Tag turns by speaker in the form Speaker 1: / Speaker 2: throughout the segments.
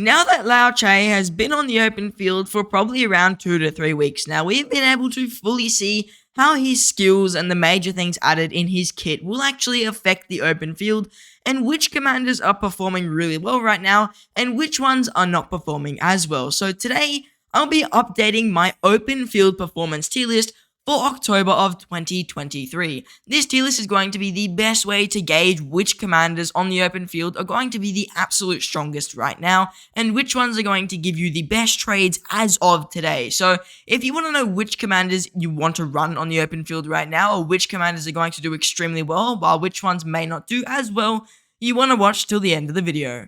Speaker 1: Now that Liu Che has been on the open field for probably around 2 to 3 weeks now, we've been able to fully see how his skills and the major things added in his kit will actually affect the open field, and which commanders are performing really well right now and which ones are not performing as well. So today, I'll be updating my open field performance tier list for October of 2023. This tier list is going to be the best way to gauge which commanders on the open field are going to be the absolute strongest right now, and which ones are going to give you the best trades as of today. So if you want to know which commanders you want to run on the open field right now, or which commanders are going to do extremely well, while which ones may not do as well, you want to watch till the end of the video.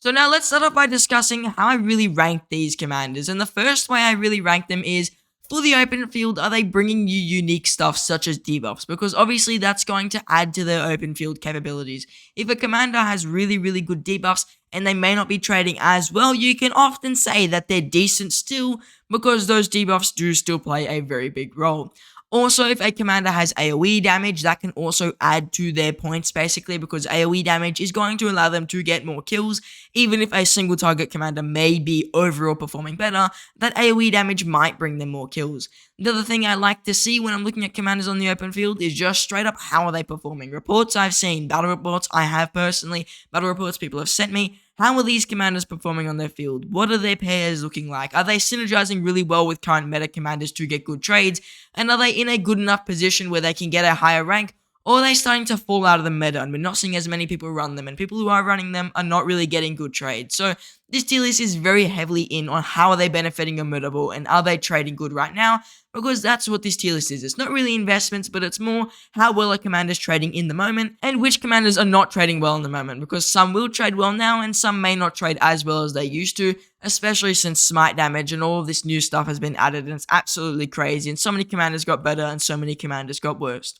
Speaker 1: So now let's start off by discussing how I really rank these commanders, and the first way I really rank them is for the open field, are they bringing you unique stuff such as debuffs? Because obviously that's going to add to their open field capabilities. If a commander has really good debuffs and they may not be trading as well, you can often say that they're decent still because those debuffs do still play a very big role. Also, if a commander has AoE damage, that can also add to their points basically, because AoE damage is going to allow them to get more kills. Even if a single target commander may be overall performing better, that AoE damage might bring them more kills. The other thing I like to see when I'm looking at commanders on the open field is just straight up how are they performing. Reports I've seen, battle reports I have personally, battle reports people have sent me. How are these commanders performing on their field? What are their pairs looking like? Are they synergizing really well with current meta commanders to get good trades? And are they in a good enough position where they can get a higher rank? Or are they starting to fall out of the meta and we're not seeing as many people run them, and people who are running them are not really getting good trades? So this tier list is very heavily in on how are they benefiting your meta pool and are they trading good right now, because that's what this tier list is. It's not really investments, but it's more how well a commander's trading in the moment and which commanders are not trading well in the moment, because some will trade well now and some may not trade as well as they used to, especially since smite damage and all of this new stuff has been added, and it's absolutely crazy, and so many commanders got better and so many commanders got worse.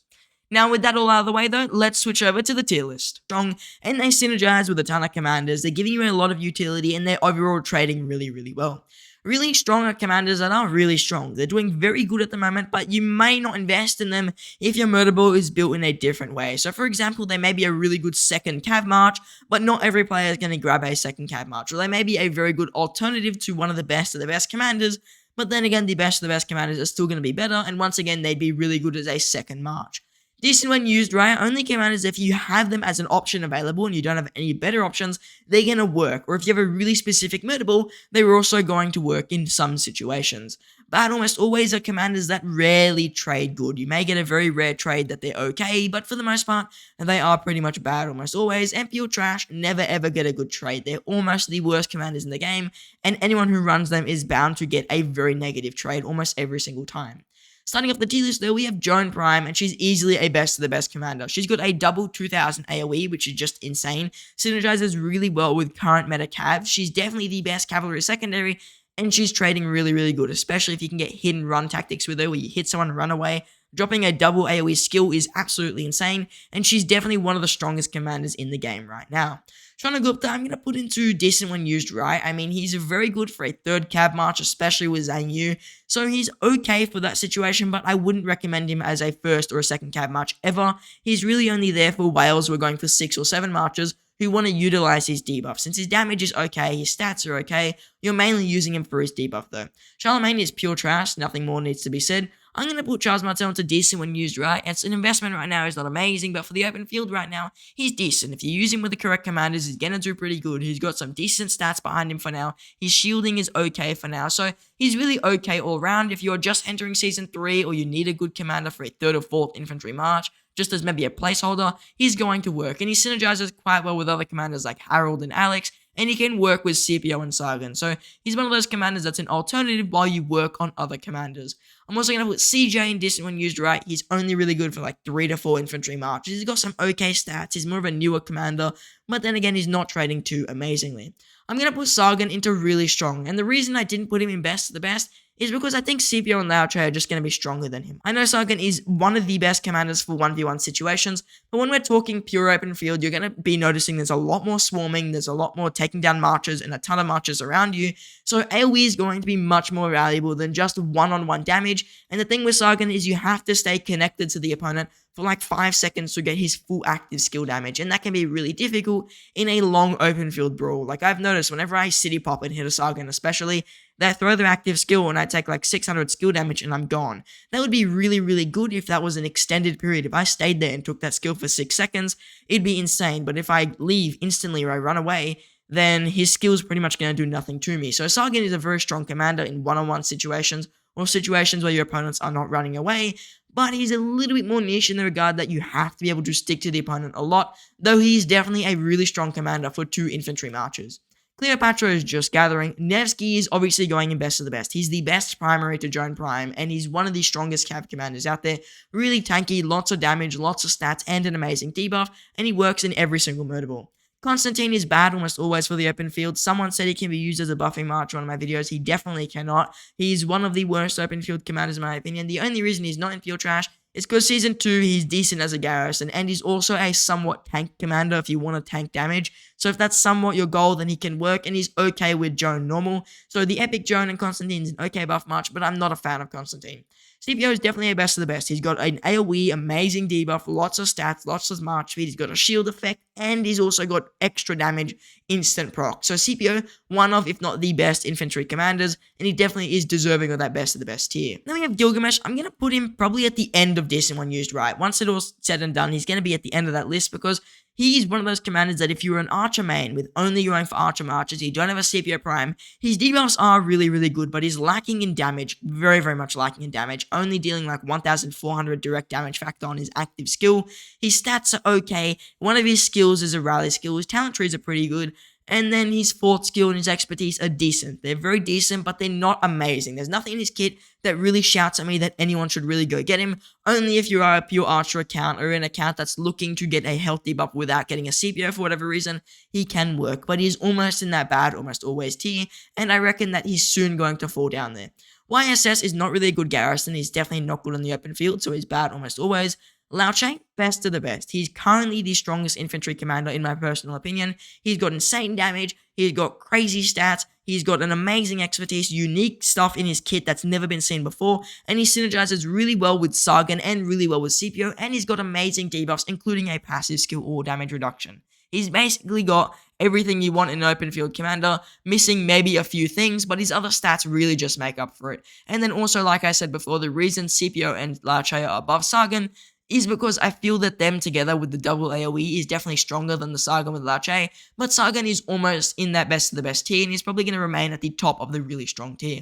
Speaker 1: Now, with that all out of the way though, let's switch over to the tier list. Strong, and they synergize with a ton of commanders. They're giving you a lot of utility and they're overall trading really well. Really strong are commanders that are really strong. They're doing very good at the moment, but you may not invest in them if your murder ball is built in a different way. So for example, they may be a really good second cav march, but not every player is going to grab a second cav march. Or they may be a very good alternative to one of the best commanders, but then again, the best of the best commanders are still going to be better, and once again, they'd be really good as a second march. Decent when used right, only commanders if you have them as an option available and you don't have any better options, they're going to work. Or if you have a really specific murder ball, they're also going to work in some situations. But almost always are commanders that rarely trade good. You may get a very rare trade that they're okay, but for the most part, they are pretty much bad almost always. And pure trash, never ever get a good trade. They're almost the worst commanders in the game, and anyone who runs them is bound to get a very negative trade almost every single time. Starting off the tier list though, we have Joan Prime, and she's easily a best of the best commander. She's got a double 2000 AoE, which is just insane. Synergizes really well with current meta cav. She's definitely the best cavalry secondary, and she's trading really good, especially if you can get hidden run tactics with her where you hit someone and run away. Dropping a double AoE skill is absolutely insane, and she's definitely one of the strongest commanders in the game right now. Gupta, I'm going to put into decent when used right. I mean, he's very good for a third cab march, especially with Zhang Yu, so he's okay for that situation, but I wouldn't recommend him as a first or a second cab march ever. He's really only there for whales who are going for 6 or 7 marches who want to utilize his debuff. Since his damage is okay, his stats are okay, you're mainly using him for his debuff though. Charlemagne is pure trash, nothing more needs to be said. I'm going to put Charles Martel into decent when used right. It's an investment right now, he's not amazing, but for the open field right now, he's decent. If you use him with the correct commanders, he's going to do pretty good. He's got some decent stats behind him for now. His shielding is okay for now, so he's really okay all around. If you're just entering Season 3 or you need a good commander for a 3rd or 4th infantry march, just as maybe a placeholder, he's going to work. And he synergizes quite well with other commanders like Harold and Alex, and he can work with CPO and Sargon. So he's one of those commanders that's an alternative while you work on other commanders. I'm also going to put CJ in decent when used right. He's only really good for like 3 to 4 infantry marches. He's got some okay stats. He's more of a newer commander, but then again, he's not trading too amazingly. I'm going to put Sargon into really strong, and the reason I didn't put him in best of the best is because I think CPO and Liu Che are just going to be stronger than him. I know Sargon is one of the best commanders for 1v1 situations, but when we're talking pure open field, you're going to be noticing there's a lot more swarming, there's a lot more taking down marchers and a ton of marchers around you, so AoE is going to be much more valuable than just one-on-one damage, and the thing with Sargon is you have to stay connected to the opponent for like 5 seconds to get his full active skill damage, and that can be really difficult in a long open field brawl. Like I've noticed whenever I city pop and hit a Sargon especially, they throw their active skill and I take like 600 skill damage and I'm gone. That would be really, really good if that was an extended period. If I stayed there and took that skill for 6 seconds, it'd be insane. But if I leave instantly or I run away, then his skill's pretty much going to do nothing to me. So Sargon is a very strong commander in one-on-one situations or situations where your opponents are not running away, but he's a little bit more niche in the regard that you have to be able to stick to the opponent a lot, though he's definitely a really strong commander for 2 infantry marches. Cleopatra is just gathering. Nevsky is obviously going in best of the best. He's the best primary to Joan Prime, and he's one of the strongest cav commanders out there. Really tanky, lots of damage, lots of stats, and an amazing debuff, and he works in every single murderable. Constantine is bad almost always for the open field. Someone said he can be used as a buffing march on one of my videos. He definitely cannot. He's one of the worst open field commanders in my opinion. The only reason he's not in field trash is because Season 2, he's decent as a garrison, and he's also a somewhat tank commander if you want to tank damage. So if that's somewhat your goal, then he can work, and he's okay with Joan normal. So the epic Joan and Constantine is an okay buff march, but I'm not a fan of Constantine. CPO is definitely a best of the best. He's got an AoE, amazing debuff, lots of stats, lots of march speed. He's got a shield effect, and he's also got extra damage, instant proc. So CPO, one of, if not the best infantry commanders, and he definitely is deserving of that best of the best tier. Then we have Gilgamesh. I'm going to put him probably at the end of this and when used right. Once it all's said and done, he's going to be at the end of that list because he's one of those commanders that if you're an archer main with only going for archer marches, you don't have a CPO prime, his debuffs are really, really good, but he's lacking in damage, very, very much lacking in damage, only dealing like 1,400 direct damage factor on his active skill. His stats are okay, one of his skills is a rally skill, his talent trees are pretty good, and then his fort skill and his expertise are decent. They're very decent, but they're not amazing. There's nothing in his kit that really shouts at me that anyone should really go get him. Only if you are a pure archer account or an account that's looking to get a healthy buff without getting a CPO for whatever reason, he can work. But he's almost in that bad, almost always tier, and I reckon that he's soon going to fall down there. YSS is not really a good garrison. He's definitely not good on the open field, so he's bad almost always. Liu Che, best of the best. He's currently the strongest infantry commander in my personal opinion. He's got insane damage, he's got crazy stats, he's got an amazing expertise, unique stuff in his kit that's never been seen before, and he synergizes really well with Sargon and really well with CPO, and he's got amazing debuffs, including a passive skill or damage reduction. He's basically got everything you want in an open field commander, missing maybe a few things, but his other stats really just make up for it. And then also, like I said before, the reason CPO and Liu Che are above Sargon is because I feel that them together with the double AoE is definitely stronger than the Sargon with Liu Che, but Sargon is almost in that best of the best tier, and he's probably going to remain at the top of the really strong tier.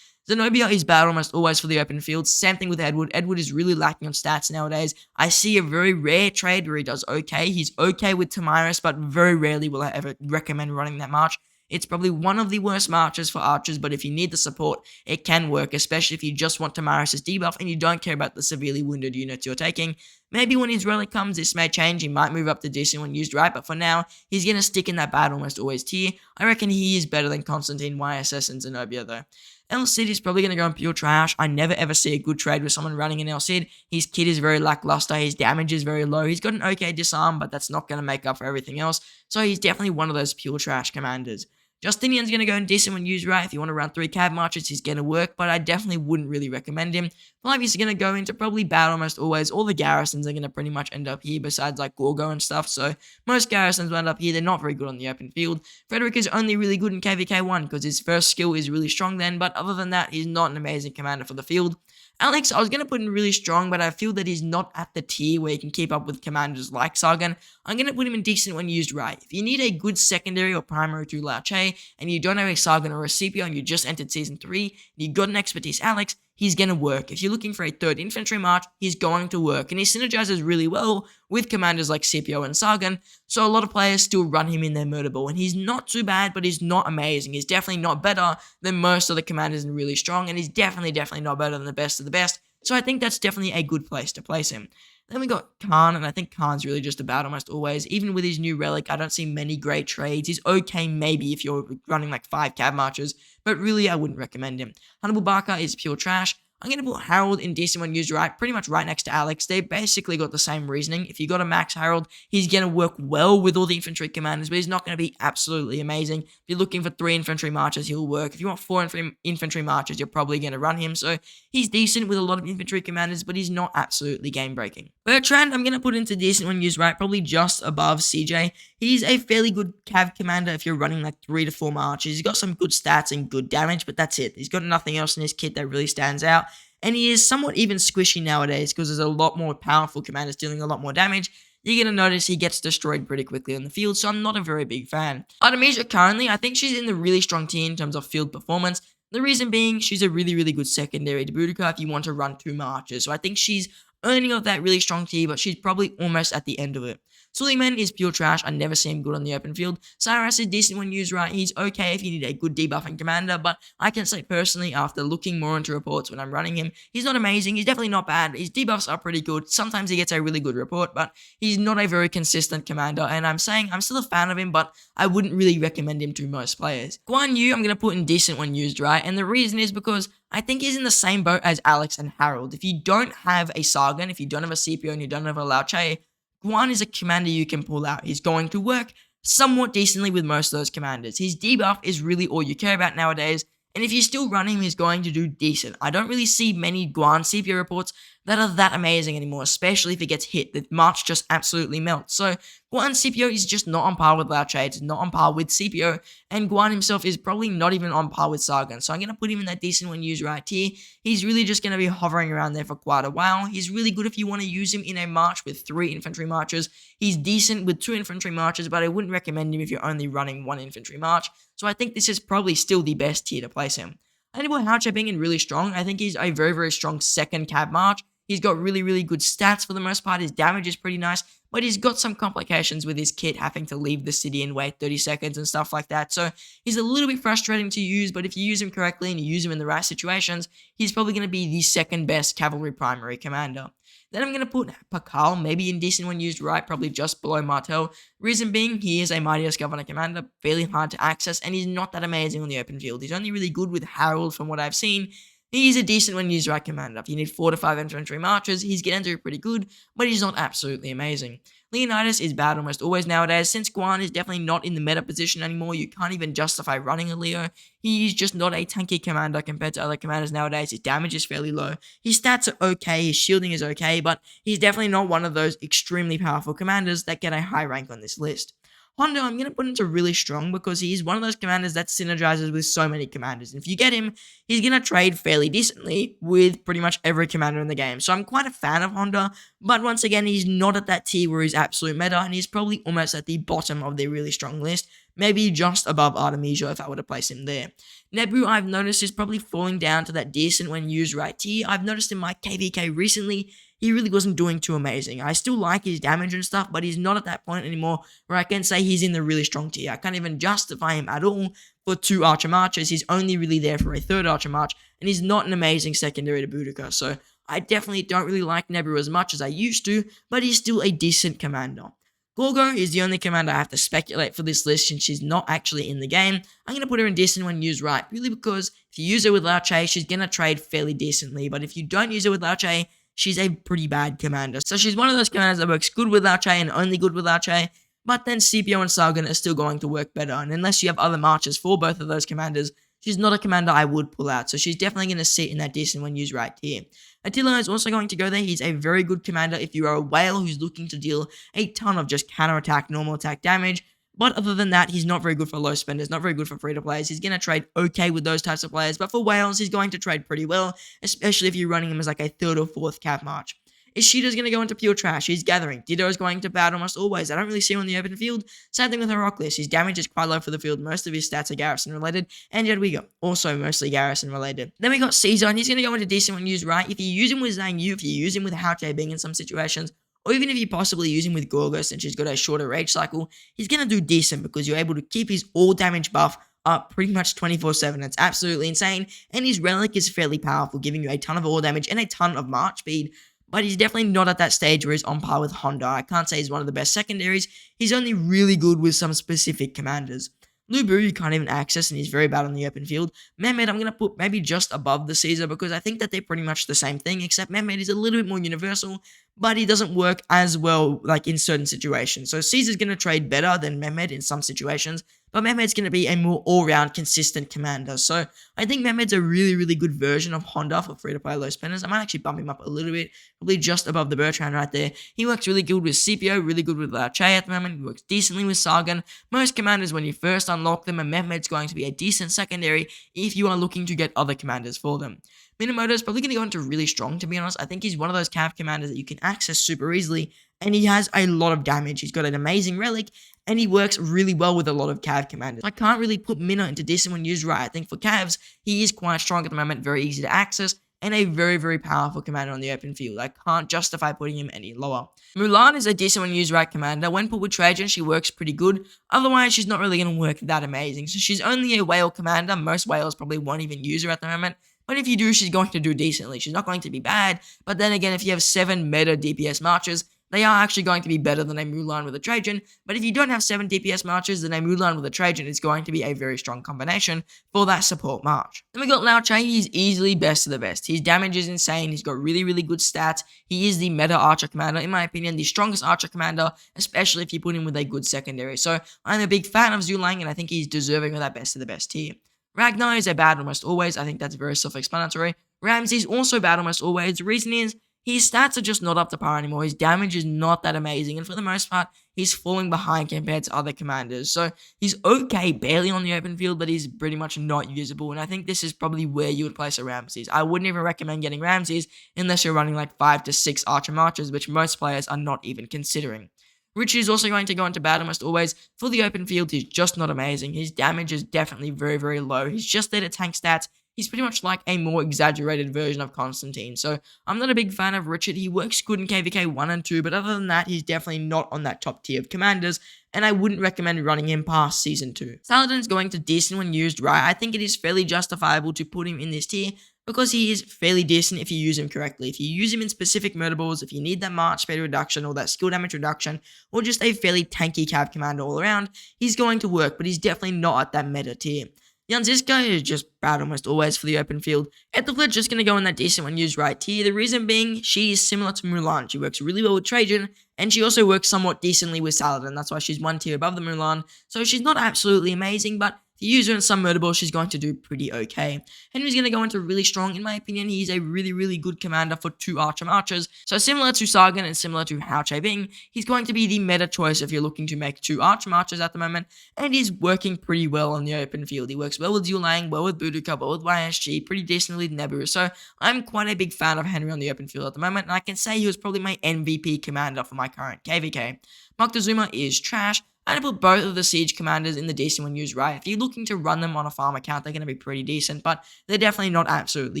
Speaker 1: Zenobia is bad almost always for the open field. Same thing with Edward. Edward is really lacking on stats nowadays. I see a very rare trade where he does okay. He's okay with Tamiris, but very rarely will I ever recommend running that march. It's probably one of the worst marches for archers, but if you need the support, it can work, especially if you just want Tamiris' debuff and you don't care about the severely wounded units you're taking. Maybe when his relic comes, this may change. He might move up to decent when used right, but for now, he's going to stick in that bad almost always tier. I reckon he is better than Constantine, YSS, and Zenobia, though. El Cid is probably going to go in pure trash. I never ever see a good trade with someone running an El Cid. His kit is very lackluster. His damage is very low. He's got an okay disarm, but that's not going to make up for everything else. So he's definitely one of those pure trash commanders. Justinian's going to go in decent when used right. If you want to run 3 cav marches, he's going to work, but I definitely wouldn't really recommend him. Flavius is going to go into probably bad almost always. All the garrisons are going to pretty much end up here besides like Gorgo and stuff, so most garrisons will end up here. They're not very good on the open field. Frederick is only really good in KVK1 because his first skill is really strong then, but other than that, he's not an amazing commander for the field. Alex, I was going to put in really strong, but I feel that he's not at the tier where he can keep up with commanders like Sargon. I'm going to put him in decent when used right. If you need a good secondary or primary to Liu Che, and you don't have a Sargon or a Scipio, and you just entered Season 3, and you got an expertise Alex, he's going to work. If you're looking for a 3rd infantry march, he's going to work. And he synergizes really well with commanders like Scipio and Sargon, so a lot of players still run him in their murder ball. And he's not too bad, but he's not amazing. He's definitely not better than most of the commanders and really strong, and he's definitely not better than the best of the best. So I think that's definitely a good place to place him. Then we got Khan, and I think Khan's really just about almost always. Even with his new relic, I don't see many great trades. He's okay maybe if you're running like 5 cav marches, but really I wouldn't recommend him. Hannibal Barca is pure trash. I'm going to put Harold in decent when used right, pretty much right next to Alex. They basically got the same reasoning. If you got a max Harold, he's going to work well with all the infantry commanders, but he's not going to be absolutely amazing. If you're looking for 3 infantry marches, he'll work. If you want 4 infantry marches, you're probably going to run him. So he's decent with a lot of infantry commanders, but he's not absolutely game-breaking. Bertrand, I'm going to put into decent when used right, probably just above CJ. He's a fairly good cav commander if you're running like 3 to 4 marches. He's got some good stats and good damage, but that's it. He's got nothing else in his kit that really stands out. And he is somewhat even squishy nowadays because there's a lot more powerful commanders dealing a lot more damage. You're going to notice he gets destroyed pretty quickly on the field, so I'm not a very big fan. Artemisia currently, I think she's in the really strong tier in terms of field performance. The reason being, she's a really, really good secondary to Boudica if you want to run 2 marches. So I think she's earning of that really strong tier, but she's probably almost at the end of it. Suleiman is pure trash. I never see him good on the open field. Cyrus is decent when used right. He's okay if you need a good debuffing commander, but I can say personally, after looking more into reports when I'm running him, he's not amazing. He's definitely not bad. His debuffs are pretty good. Sometimes he gets a really good report, but he's not a very consistent commander, and I'm saying I'm still a fan of him, but I wouldn't really recommend him to most players. Guan Yu, I'm going to put in decent when used right, and the reason is because I think he's in the same boat as Alex and Harold. If you don't have a Sargon, if you don't have a CPO and you don't have a Liu Che, Guan is a commander you can pull out. He's going to work somewhat decently with most of those commanders. His debuff is really all you care about nowadays, and if you still run him, he's going to do decent. I don't really see many Guan CPO reports that are that amazing anymore, especially if he gets hit. The March just absolutely melts. So Guan CPO is just not on par with Liu Che. It's not on par with CPO, and Guan himself is probably not even on par with Sargon. So I'm going to put him in that decent when used right here. He's really just going to be hovering around there for quite a while. He's really good if you want to use him in a march with 3 infantry marches. He's decent with 2 infantry marches, but I wouldn't recommend him if you're only running 1 infantry march. So I think this is probably still the best tier to place him. And about Liu Che being in really strong, I think he's a very, very strong second cab march. He's got really, really good stats for the most part. His damage is pretty nice, but he's got some complications with his kit having to leave the city and wait 30 seconds and stuff like that. So he's a little bit frustrating to use, but if you use him correctly and you use him in the right situations, he's probably going to be the second best cavalry primary commander. Then I'm going to put Pakal, maybe in decent when used right, probably just below Martel. Reason being, he is a Mightiest Governor commander, fairly hard to access, and he's not that amazing on the open field. He's only really good with Harold from what I've seen. He's a decent when used right commander. If you need 4 to 5 infantry marches, he's going to do pretty good, but he's not absolutely amazing. Leonidas is bad almost always nowadays. Since Guan is definitely not in the meta position anymore, you can't even justify running a Leo. He's just not a tanky commander compared to other commanders nowadays. His damage is fairly low. His stats are okay, his shielding is okay, but he's definitely not one of those extremely powerful commanders that get a high rank on this list. Hondo, I'm going to put into really strong because he's one of those commanders that synergizes with so many commanders. And if you get him, he's going to trade fairly decently with pretty much every commander in the game. So I'm quite a fan of Hondo, but once again, he's not at that tier where he's absolute meta, and he's probably almost at the bottom of the really strong list. Maybe just above Artemisia if I were to place him there. Nebu, I've noticed, is probably falling down to that decent when used right tier. I've noticed in my KVK recently, he really wasn't doing too amazing. I still like his damage and stuff, but he's not at that point anymore where I can say he's in the really strong tier. I can't even justify him at all for 2 Archer Marches. He's only really there for a 3rd Archer March, and he's not an amazing secondary to Boudica. So I definitely don't really like Nebu as much as I used to, but he's still a decent commander. Gorgo is the only commander I have to speculate for this list since she's not actually in the game. I'm going to put her in decent when used right, purely because if you use her with Liu Che, she's going to trade fairly decently, but if you don't use her with Liu Che, she's a pretty bad commander. So she's one of those commanders that works good with Liu Che and only good with Liu Che, but then CPO and Sargon are still going to work better, and unless you have other marches for both of those commanders, she's not a commander I would pull out, so she's definitely going to sit in that decent when used right here. Attila is also going to go there. He's a very good commander if you are a whale who's looking to deal a ton of just counterattack, normal attack damage. But other than that, he's not very good for low spenders, not very good for free-to-players. He's going to trade okay with those types of players, but for whales, he's going to trade pretty well, especially if you're running him as like a 3rd or 4th cap march. Ishida's going to go into pure trash. He's gathering. Ditto is going to bad almost always. I don't really see him on the open field. Same thing with Heraclius. His damage is quite low for the field. Most of his stats are garrison related. And Jadwiga, also mostly garrison related. Then we got Caesar, and he's going to go into decent when used right. If you use him with Zhang Yu, if you use him with Hao Che Bing in some situations, or even if you possibly use him with Gorgo since he's got a shorter rage cycle, he's going to do decent because you're able to keep his all damage buff up pretty much 24/7. It's absolutely insane. And his relic is fairly powerful, giving you a ton of all damage and a ton of march speed. But he's definitely not at that stage where he's on par with Honda. I can't say he's one of the best secondaries. He's only really good with some specific commanders. Lubu you can't even access and he's very bad on the open field. Mehmed I'm going to put maybe just above the Caesar because I think that they're pretty much the same thing, except Mehmed is a little bit more universal, but he doesn't work as well like in certain situations. So Caesar's going to trade better than Mehmed in some situations, but Mehmed's going to be a more all-round consistent commander. So I think Mehmed's a really, really good version of Honda for free-to-play low spenders. I might actually bump him up a little bit, probably just above the Bertrand right there. He works really good with CPO, really good with Liu Che at the moment. He works decently with Sargon. Most commanders, when you first unlock them, and Mehmed's going to be a decent secondary if you are looking to get other commanders for them. Minamoto is probably going to go into really strong, to be honest. I think he's one of those cav commanders that you can access super easily, and he has a lot of damage. He's got an amazing relic, and he works really well with a lot of cav commanders. I can't really put Mina into decent when used right. I think for cavs, he is quite strong at the moment, very easy to access, and a very, very powerful commander on the open field. I can't justify putting him any lower. Mulan is a decent when used right commander. When put with Trajan, she works pretty good. Otherwise, she's not really going to work that amazing. So she's only a whale commander. Most whales probably won't even use her at the moment. But if you do, she's going to do decently. She's not going to be bad. But then again, if you have 7 meta DPS marches, they are actually going to be better than a Mulan with a Trajan. But if you don't have 7 DPS marches, then a Mulan with a Trajan is going to be a very strong combination for that support march. Then we got Liu Che. He's easily best of the best. His damage is insane. He's got really, really good stats. He is the meta archer commander, in my opinion, the strongest archer commander, especially if you put him with a good secondary. So I'm a big fan of Zulang, and I think he's deserving of that best of the best tier. Ragnar is a bad almost always. I think that's very self-explanatory. Ramsey's also bad almost always. The reason is, his stats are just not up to par anymore. His damage is not that amazing, and for the most part, he's falling behind compared to other commanders. So he's okay, barely on the open field, but he's pretty much not usable, and I think this is probably where you would place a Ramses. I wouldn't even recommend getting Ramses unless you're running like 5 to 6 archer marches, which most players are not even considering. Richard is also going to go into bad almost always. For the open field, he's just not amazing. His damage is definitely very, very low. He's just there to tank stats. He's pretty much like a more exaggerated version of Constantine. So I'm not a big fan of Richard. He works good in KVK 1 and 2, but other than that, he's definitely not on that top tier of commanders, and I wouldn't recommend running him past Season 2. Saladin's going to decent when used right. I think it is fairly justifiable to put him in this tier because he is fairly decent if you use him correctly. If you use him in specific murdables, if you need that march speed reduction or that skill damage reduction, or just a fairly tanky cav commander all around, he's going to work, but he's definitely not at that meta tier. Yanziska is just bad almost always for the open field. Ethelflaed's just going to go in that decent when used right tier. The reason being, she is similar to Mulan. She works really well with Trajan, and she also works somewhat decently with Saladin. That's why she's 1 tier above the Mulan. So she's not absolutely amazing, but if you use her in some murdables, she's going to do pretty okay. Henry's going to go into really strong. In my opinion, he's a really, really good commander for 2 archer marchers. So similar to Sargon and similar to Hao Che Bing, he's going to be the meta choice if you're looking to make 2 archer marchers at the moment, and he's working pretty well on the open field. He works well with Zulang, well with Boudica, well with YSG, pretty decently with Nebu. So I'm quite a big fan of Henry on the open field at the moment, and I can say he was probably my MVP commander for my current KVK. Moctezuma is trash. I'd put both of the siege commanders in the decent when used right. If you're looking to run them on a farm account, they're going to be pretty decent, but they're definitely not absolutely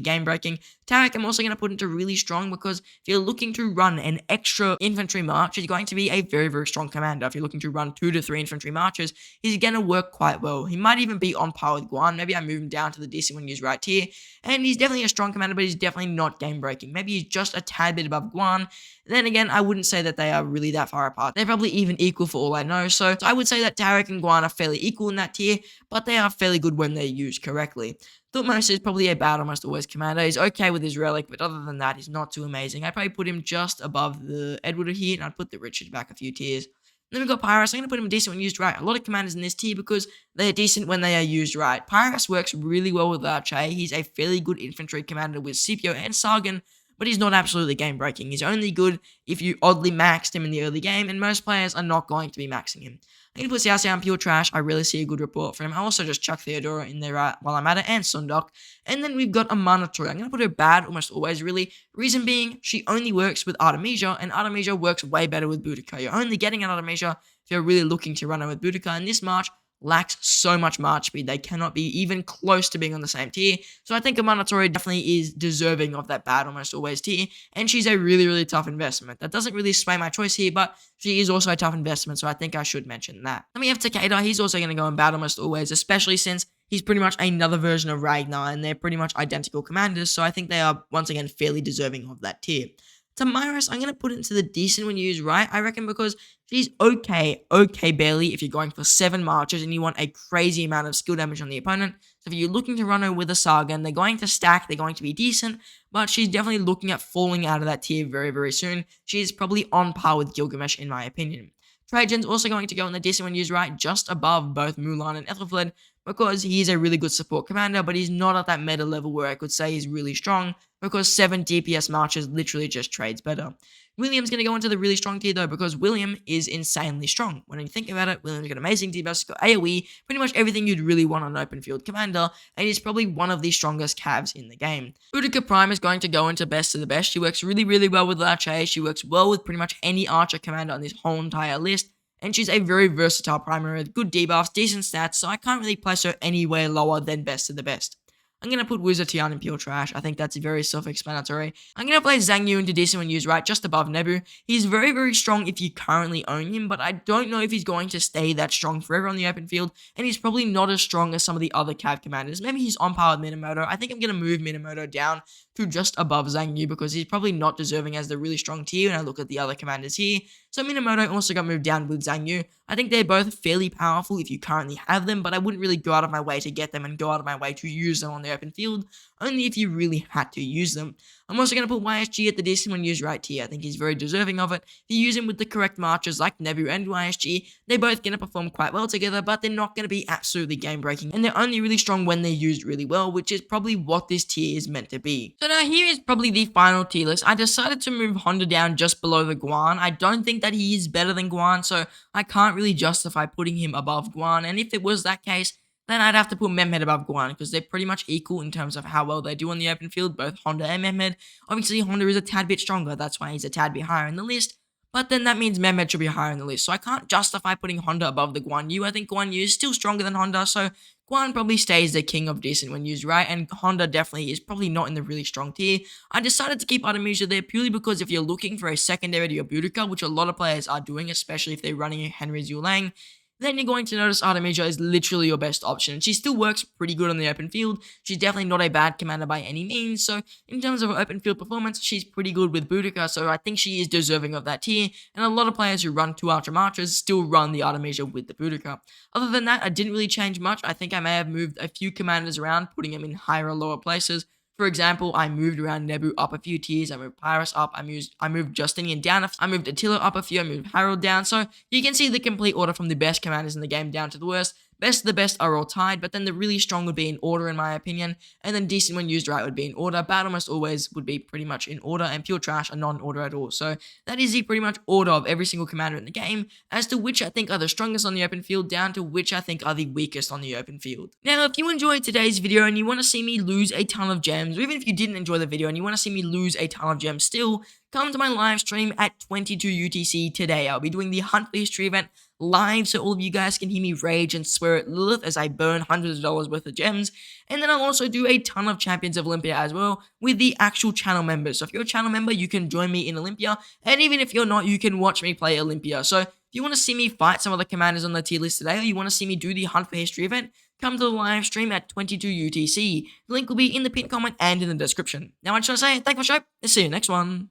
Speaker 1: game-breaking. Tarek, I'm also going to put into really strong because if you're looking to run an extra infantry march, he's going to be a very, very strong commander. If you're looking to run 2 to 3 infantry marches, he's going to work quite well. He might even be on par with Guan. Maybe I move him down to the decent when used right tier, and he's definitely a strong commander, but he's definitely not game-breaking. Maybe he's just a tad bit above Guan. Then again, I wouldn't say that they are really that far apart. They're probably even equal for all I know, so I would say that Tarek and Guan are fairly equal in that tier, but they are fairly good when they're used correctly. Thutmose is probably a bad almost always commander. He's okay with his relic, but other than that, he's not too amazing. I'd probably put him just above the Edward here, and I'd put the Richard back a few tiers. Then we've got Pyrus. I'm going to put him decent when used right. A lot of commanders in this tier because they're decent when they are used right. Pyrus works really well with Liu Che. He's a fairly good infantry commander with Scipio and Sargon, but he's not absolutely game-breaking. He's only good if you oddly maxed him in the early game, and most players are not going to be maxing him. I'm going to put Xiao Xiao in pure trash. I really see a good report for him. I also just chuck Theodora in there while I'm at it, and Sundok. And then we've got Amana Troy. I'm going to put her bad almost always, really. Reason being, she only works with Artemisia, and Artemisia works way better with Boudica. You're only getting an Artemisia if you're really looking to run her with Boudica, and this March lacks so much march speed. They cannot be even close to being on the same tier. So I think Amana Troy definitely is deserving of that bad almost always tier, and she's a really, really tough investment. That doesn't really sway my choice here, but she is also a tough investment, so I think I should mention that. Then we have Takeda. He's also going to go in bad almost always, especially since he's pretty much another version of Ragnar, and they're pretty much identical commanders, so I think they are, once again, fairly deserving of that tier. Tamiris, I'm going to put into the decent when used right, I reckon, because She's okay barely if you're going for 7 marches and you want a crazy amount of skill damage on the opponent. So if you're looking to run her with a Saga and they're going to stack, they're going to be decent, but she's definitely looking at falling out of that tier very soon. She is probably on par with Gilgamesh in my opinion. Trajan's also going to go in the decent when used right, just above both Mulan and Ethelfled, because he's a really good support commander, but he's not at that meta level where I could say he's really strong, because 7 DPS marches literally just trades better. William's going to go into the really strong tier though, because William is insanely strong. When you think about it, William's got amazing DPS, he's got AoE, pretty much everything you'd really want on an open field commander, and he's probably one of the strongest calves in the game. Boudica Prime is going to go into best of the best. She works really well with Liu Che. She works well with pretty much any archer commander on this whole entire list, and she's a very versatile primary with good debuffs, decent stats, so I can't really place her anywhere lower than best of the best. I'm going to put Wizard Tian in pure trash. I think that's very self-explanatory. I'm going to play Zhang Yu into decent when used right, just above Nebu. He's very strong if you currently own him, but I don't know if he's going to stay that strong forever on the open field, and he's probably not as strong as some of the other cav commanders. Maybe he's on par with Minamoto. I think I'm going to move Minamoto down to just above Zhang Yu because he's probably not deserving as the really strong tier when I look at the other commanders here. So Minamoto also got moved down with Zhang Yu. I think they're both fairly powerful if you currently have them, but I wouldn't really go out of my way to get them and go out of my way to use them on the open field, only if you really had to use them. I'm also going to put YSG at the decent when used right tier. I think he's very deserving of it. If you use him with the correct marches like Nebu and YSG, they're both going to perform quite well together, but they're not going to be absolutely game-breaking, and they're only really strong when they're used really well, which is probably what this tier is meant to be. So now here is probably the final tier list. I decided to move Honda down just below the Guan. I don't think that he is better than Guan, so I can't really justify putting him above Guan, and if it was that case, then I'd have to put Mehmed above Guan, because they're pretty much equal in terms of how well they do on the open field, both Honda and Mehmed. Obviously, Honda is a tad bit stronger, that's why he's a tad bit higher in the list, but then that means Mehmed should be higher in the list, so I can't justify putting Honda above the Guan Yu. I think Guan Yu is still stronger than Honda, so Guan probably stays the king of decent when used right, and Honda definitely is probably not in the really strong tier. I decided to keep Artemisia there purely because if you're looking for a secondary to your Boudica, which a lot of players are doing, especially if they're running Henry Zulang, then you're going to notice Artemisia is literally your best option. She still works pretty good on the open field. She's definitely not a bad commander by any means, so in terms of her open field performance, she's pretty good with Boudica, so I think she is deserving of that tier, and a lot of players who run 2 Ultra Marches still run the Artemisia with the Boudica. Other than that, I didn't really change much. I think I may have moved a few commanders around, putting them in higher or lower places. For example, I moved around Nebu up a few tiers, I moved Pyrrhus up, I moved Justinian down, I moved Attila up a few, I moved Harold down, so you can see the complete order from the best commanders in the game down to the worst. Best of the best are all tied, but then the really strong would be in order in my opinion, and then decent when used right would be in order. Bad almost always would be pretty much in order, and pure trash are not in order at all. So that is the pretty much order of every single commander in the game, as to which I think are the strongest on the open field, down to which I think are the weakest on the open field. Now, if you enjoyed today's video and you want to see me lose a ton of gems, or even if you didn't enjoy the video and you want to see me lose a ton of gems still, come to my live stream at 22 UTC today. I'll be doing the Hunt for History event live, so all of you guys can hear me rage and swear at Lilith as I burn hundreds of dollars worth of gems. And then I'll also do a ton of Champions of Olympia as well with the actual channel members. So if you're a channel member, you can join me in Olympia, and even if you're not, you can watch me play Olympia. So if you want to see me fight some of the commanders on the tier list today, or you want to see me do the Hunt for History event, come to the live stream at 22 UTC. The link will be in the pinned comment and in the description. Now I just want to say thanks for the show, and see you next one.